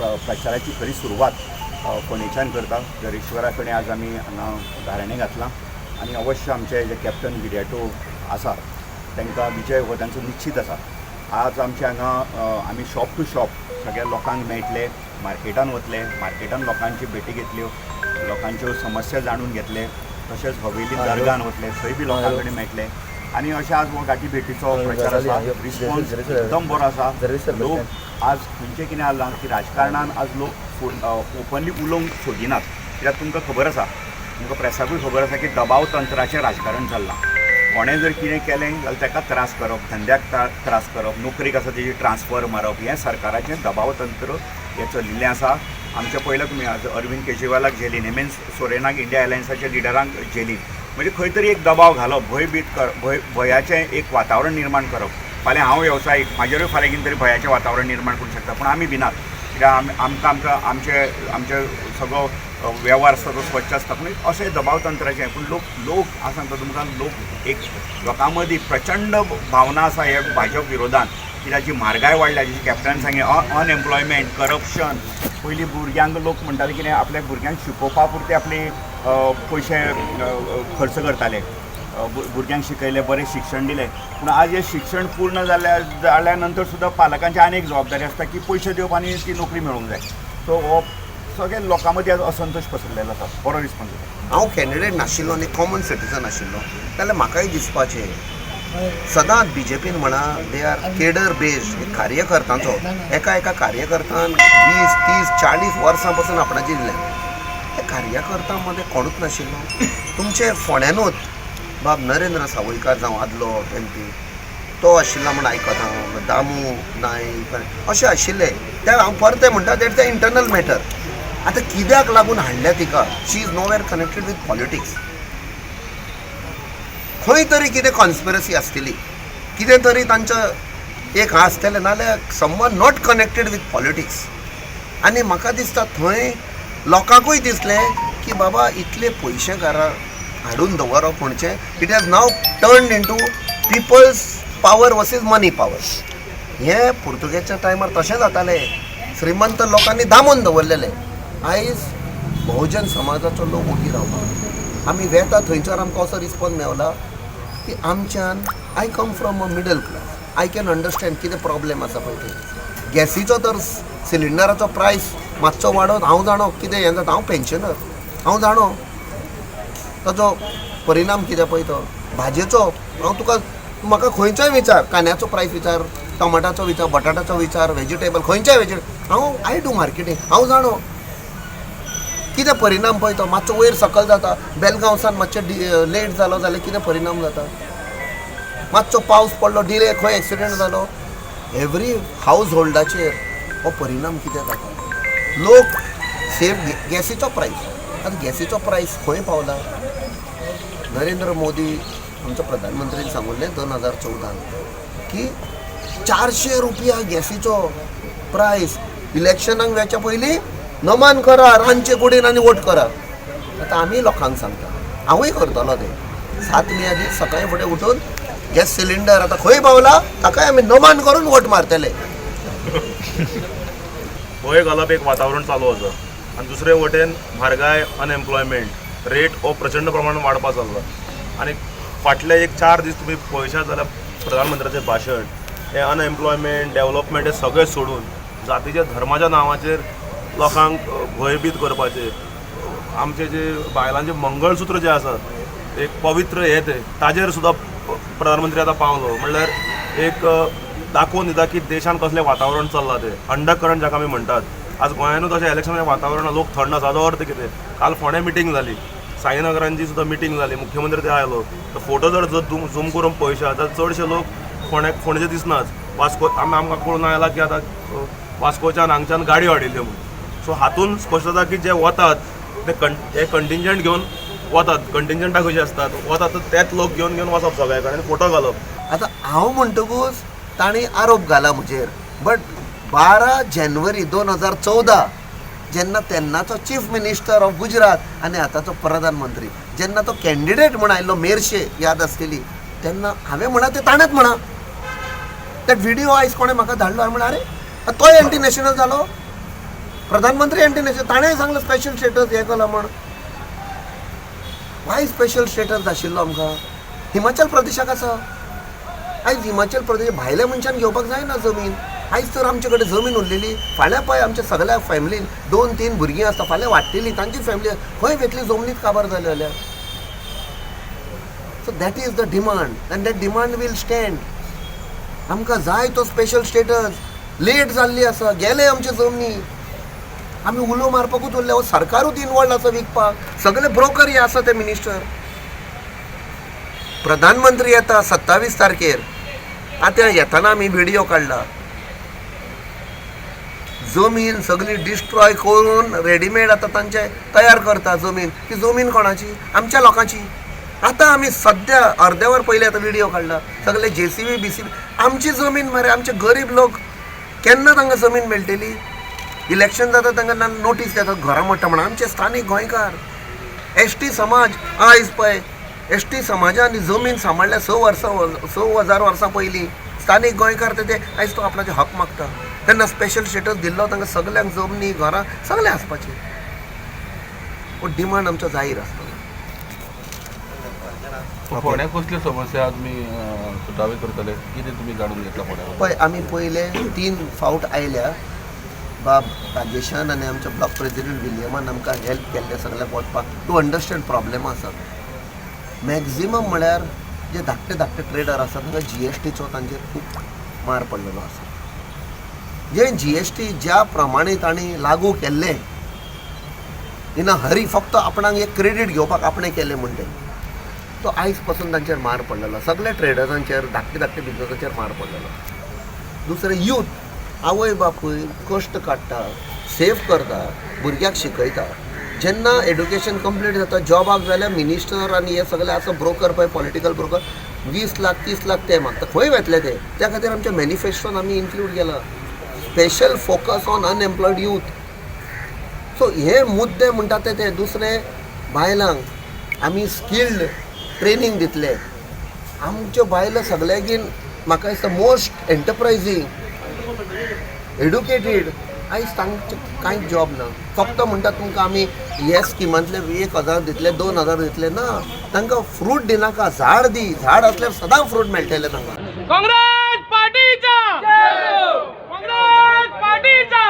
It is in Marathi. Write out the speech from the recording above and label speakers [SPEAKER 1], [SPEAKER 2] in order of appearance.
[SPEAKER 1] प्रचाराची खरी सुरवात फोंडेच्यान करता. जरेश्वरा कडेन आज आमी हांगा घाराणें घातलां आनी अवश्य आमचे जे कॅप्टन विडियाटो आसा तांकां विजय हो तांचो निश्चित आसा. आज आमचे हांगा आमी शॉप टू शॉप सगळ्या लोकांक मेळटले, मार्केटान वतले, मार्केटान लोकांची भेटी घेतल्यो, लोकांच्यो समस्या जाणून घेतले, तशेंच हवेली दर्गान वतले, थंय बी लोकां कडेन मेळटले. आनी अशें आज हो गाठी भेटीचो प्रचार आसा. रिस्पॉन्स एकदम बरो आसा. लोक आज खंयचें कितें जालां की राजकारणान आज लोक ओपनली उलोवंक सोदिनात. कित्याक तुमकां खबर आसा, तुमकां प्रेसाकूय खबर आसा की दबाव तंत्राचें राजकारण चल्लां. कोणें जर कितें केलें जाल्यार ताका त्रास करप, धंद्याक त्रास करप, नोकरेक आसा तेजी ट्रान्सफर मारप, हें सरकाराचें दबाव तंत्र हें चलिल्लें आसा. आमचें पयलें तुमी आज अरविंद केजरीवालाक जेलीन, हेमंत सोरेनाक इंडिया अलायन्साच्या लिडरांक जेलीन, म्हणजे खंय तरी एक दबाव घालप, भयभीत भयाचें एक वातावरण निर्माण करप. फाल्यां हांव वेवसायीक, म्हाजेरूय फाल्यां कितें तरी भयाचें वातावरण निर्माण करूंक शकता, पूण आमी भिनात. कित्याक आमकां आमचे सगळो वेव्हार आसता तो स्वच्छ आसता. पूण अशें दबाव तंत्राचें. पूण लोक हांव सांगता तुमकां, लोकां मदीं प्रचंड भावना आसा हे भाजप विरोधान. कित्याक जी म्हारगाय वाडल्या, जशी कॅप्टन सांगलें, अनएम्प्लॉयमेंट, करप्शन. पयलीं भुरग्यांक लोक म्हणटाले कितें, आपल्या भुरग्यांक शिकोवपा पुरते आपले पयशे खर्च करताले, भुरग्यांक शिकयले, बरें शिक्षण दिलें. पूण आज हे शिक्षण पूर्ण जाल्या नंतर सुद्दां पालकांची आनी एक जबाबदारी आसता की पयशे दिवप आनी ती नोकरी मेळोंक जाय. सो हो सगळ्या लोकां मदीं आज असंतोश पसरलेलो आसा. बरो रिस्पॉन्स जाता.
[SPEAKER 2] हांव कॅन्डिडेट नाशिल्लो आनी कॉमन सिटीजन आशिल्लो जाल्यार म्हाकाय दिसपाचें सदांच BJPन म्हणा दे आर केडर बेस्ड कार्यकर्त्यांचो. एका कार्यकर्त्यान 20, 30, 40 वर्सां पासून आपणाची दिल्या. त्या कार्यकर्त्यां मदें कोणूच नाशिल्लो. तुमचे फोंड्यानूच बाब नरेंद्र सावयकार जावं आदलो MP तो आशिल्लो म्हण आयकता हांव, दामू नायक अशें आशिल्ले. त्या हांव परतें म्हणटा दॅट द इंटरनल मॅटर. आतां कित्याक लागून हाडल्या तिका? She is nowhere connected with politics. खंय तरी कितें कॉन्स्पिरसी आसतली, कितें तरी तांचें एक आसतलें, नाल्यार someone not connected with politics. आनी म्हाका दिसता थंय लोकांकूय दिसलें की बाबा इतले पयशे घरा हाडून दवरप म्हणचें it has now turned into people's power versus money power. हें पुर्तुगेजच्या टायमार तशें जातालें. श्रीमंत लोकांनी दामून दवरलेलें. आयज बहुजन समाजाचो लोक उगी रावता. आमी वेता थंयच्यान आमकां असो रिस्पॉन्स मेवला की आमच्यान I come from a middle class, I can understand कितें प्रॉब्लेम आसा पळय ते. गॅसीचो तर सिलिंडराचो प्रायस मातसो वाडोवन हांव जाणो कितें हें जाता. हांव पेन्शनर, हांव जाणो ताचो परिणाम कितें पळय तो भाजयेचो. हांव तुका म्हाका खंयचोय विचार, कांद्याचो प्रायस विचार, टमाटाचो विचार, बटाटाचो विचार, व्हेजिटेबल खंयच्याय हांव आय डू मार्केटींग, हांव जाणो कितें परिणाम पळय तो. मातसो वयर सकयल जाता. बेलगांवसान मातशें लेट जालो जाल्यार कितें परिणाम जाता. मातसो पावस पडलो, डिले, खंय एक्सिडेंट जालो, एवरी हावज होल्डाचेर हो परिणाम कितें जाता. लोक सेम गॅसीचो प्रायस. आतां गॅसीचो प्रायस खंय पावला. नरेंद्र मोदी आमचो प्रधानमंत्रीन सांगुल्लें 2014 की 400 रुपया गॅसीचो प्रायस. इलेक्शनाक वेच्या पयलीं नमान करा, रांदचे कुडीन आनी वोट करा. आतां आमी लोकांक सांगता, हांवूय करतलो तें. 7 मे दीस सकाळीं फुडें उठून गॅस सिलिंडर आतां खंय पावला ताकाय आमी नमान करून वोट मारतले.
[SPEAKER 3] भंय घालप एक वातावरण चालू आसा आनी दुसरे वटेन म्हारगाय, अनएम्प्लॉयमेंट रेट हो प्रचंड प्रमाणात वाडपाक लागला. आनी फाटले एक 4 दीस तुमी पळयशात जाल्यार प्रधानमंत्र्याचें भाशण हें अनएम्प्लॉयमेंट, डेव्हलपमेंट हें सगळें सोडून जातीच्या धर्माच्या नांवाचेर लोकांक भयभीत करपाचें. आमचे जे बायलांचें मंगळसूत्र जें आसा एक पवित्र हें तें ताजेर सुद्दां प्रधानमंत्री आतां पावलो. म्हणल्यार एक दाखोवन दिता की देशान कसलें वातावरण चल्लां तें. अंडरकरंट जाका आमी म्हणटात. आज गोंयानूच अशें इलेक्शनाचें वातावरण लोक थंड आसा. हाचो अर्थ कितें? काल फोंड्या मिटींग जाली, साईनगरांची सुद्दां मिटींग जाली, मुख्यमंत्री ते आयलो. तो फोटो जर झूम करून पळयशात जाल्यार चडशे लोक फोंडेचे दिसनाच. वास्को आमकां कळून आयला की आतां वास्कोच्यान हांगच्यान गाडयो हाडिल्ल्यो म्हणून. सो हातून स्पश्ट जाता की जे वतात ते कंटिंजंट घेवन वतात. कंटिंजंटा कशी असतात वतात तेच लोक घेवन वचप सगळ्या कडेन फोटो घालप.
[SPEAKER 2] आतां हांव म्हणटकूच तांणी आरोप घाला म्हजेर. बट 12 जानेवारी 2014 जेन्ना तेन्नाचो चीफ मिनिस्टर ऑफ गुजरात आनी आतांचो प्रधानमंत्री जेन्ना तो कॅन्डिडेट म्हण आयल्लो मेरशे याद आसतली, तेन्ना हांवें म्हणा ते ताणेंच म्हणा. ते व्हिडिओ आयज कोणें म्हाका धाडलो. हांवें म्हणलें अरे तोय एंटी नॅशनल जालो. प्रधानमंत्री एंटीनेशन ताणें सांगलें स्पेशल स्टेटस हें केलां म्हण. वाय स्पेशल स्टेटस आशिल्लो आमकां? हिमाचल प्रदेशाक आसा. आयज हिमाचल प्रदेश भायल्या मनशान घेवपाक जायना जमीन. आयज तर आमचे कडेन जमीन उरलेली. फाल्यां पळय आमच्या सगळ्या फॅमिलीन 2-3 भुरगीं आसता, फाल्यां वाडटलीं, तांची फॅमिली खंय वेतली जमनीत काबार जाली जाल्यार. So that is the demand and that demand will stand. आमकां जाय तो स्पेशल स्टेटस. लेट जाल्ली आसा, गेले आमचे जमनी. आमी उलो मारपाकूच उरले. सरकारूच इनवॉल्ड आसा विकपाक. सगळे ब्रोकर हे आसा ते मिनिस्टर. प्रधानमंत्री येता 27 तारखेर. आतां येताना आमी व्हिडिओ काडला. जमीन सगळी डिस्ट्रॉय करून रेडीमेड आतां तांचे तयार करता जमीन. ती जमीन कोणाची? आमच्या लोकांची. आतां आमी सद्या अर्दे वर पयलीं आतां व्हिडिओ काडला. सगळे JCB BCB आमची जमीन मरे. आमचे गरीब लोक केन्ना तांकां जमीन मेळटली? इलेक्शन जाता तांकां नोटीस येतात घरा मोडटा म्हणून. आमचे स्थानीक गोंयकार ST समाज आयज पळय ST समाजान जमीन सांबाळल्या 6,000 वर्सां पयलीं. स्थानीक गोंयकार ते आयज तो आपणाचे हक मागता. तेन्ना स्पेशल स्टेटस दिल्लो तांकां सगल्यांक जमनी घरां सगळें आसपाचें. पूण डिमांड आमचो जाहीर आसता.
[SPEAKER 4] फोंड्याक कसल्यो समस्या तुमी सुटावे करतले? कितें तुमी जाणून घेतला फोंड्याक?
[SPEAKER 2] पळय आमी पयले 3 फावट आयल्या. बाब राजेशान आनी आमच्या ब्लॉक प्रेसिडेंट विलियमान आमकां हेल्प केल्ले सगळ्यांक वचपाक टू अंडरस्टँड प्रॉब्लेम आसात. मॅक्झिमम म्हळ्यार जे धाकटे ट्रेडर आसात तांकां GSTचो तांचेर खूब मार पडलेलो आसा. जे GST ज्या प्रमाणे तांणी लागू केल्ले इन अ हरी, फक्त आपणाक एक क्रेडीट घेवपाक आपणें केलें म्हणटे, तो आयज पासून तांचेर मार पडलेलो. सगळ्या ट्रेडर्सांचेर धाकटे बिजनसाचेर मार पडलेलो. दुसरें यूथ आवय बापूय कश्ट काडटा, सेव करता, भुरग्याक शिकयता. जेन्ना एड्युकेशन कंप्लीट जाता जॉबाक जाल्यार मिनिस्टर आनी हे सगळे आसा ब्रोकर पळय पॉलिटिकल ब्रोकर 20 लाख 30 लाख ते मागता. खंय वेतले ते? त्या खातीर आमच्या मॅनिफेस्टोन आमी इन्क्लूड केला special focus on unemployed youth. So हे मुद्दे म्हणटा ते दुसरे बायलांक आमी स्किल्ड ट्रेनींग दितले. आमच्यो बायलो सगळ्याकीन म्हाका दिसता मोस्ट एंटरप्रायझींग एड्युकेटेड. आयज तांचे कांयच जॉब ना. फक्त म्हणटा तुमकां आमी हे स्किमांतले 1,000 दितले 2,000 दितले. ना, तांकां फ्रूट दिनाका. झाड दी. झाड असल्यार सदां फ्रूट मेळटले तांकां.
[SPEAKER 5] काँग्रेस पार्टीचा काँग्रेस पार्टीचा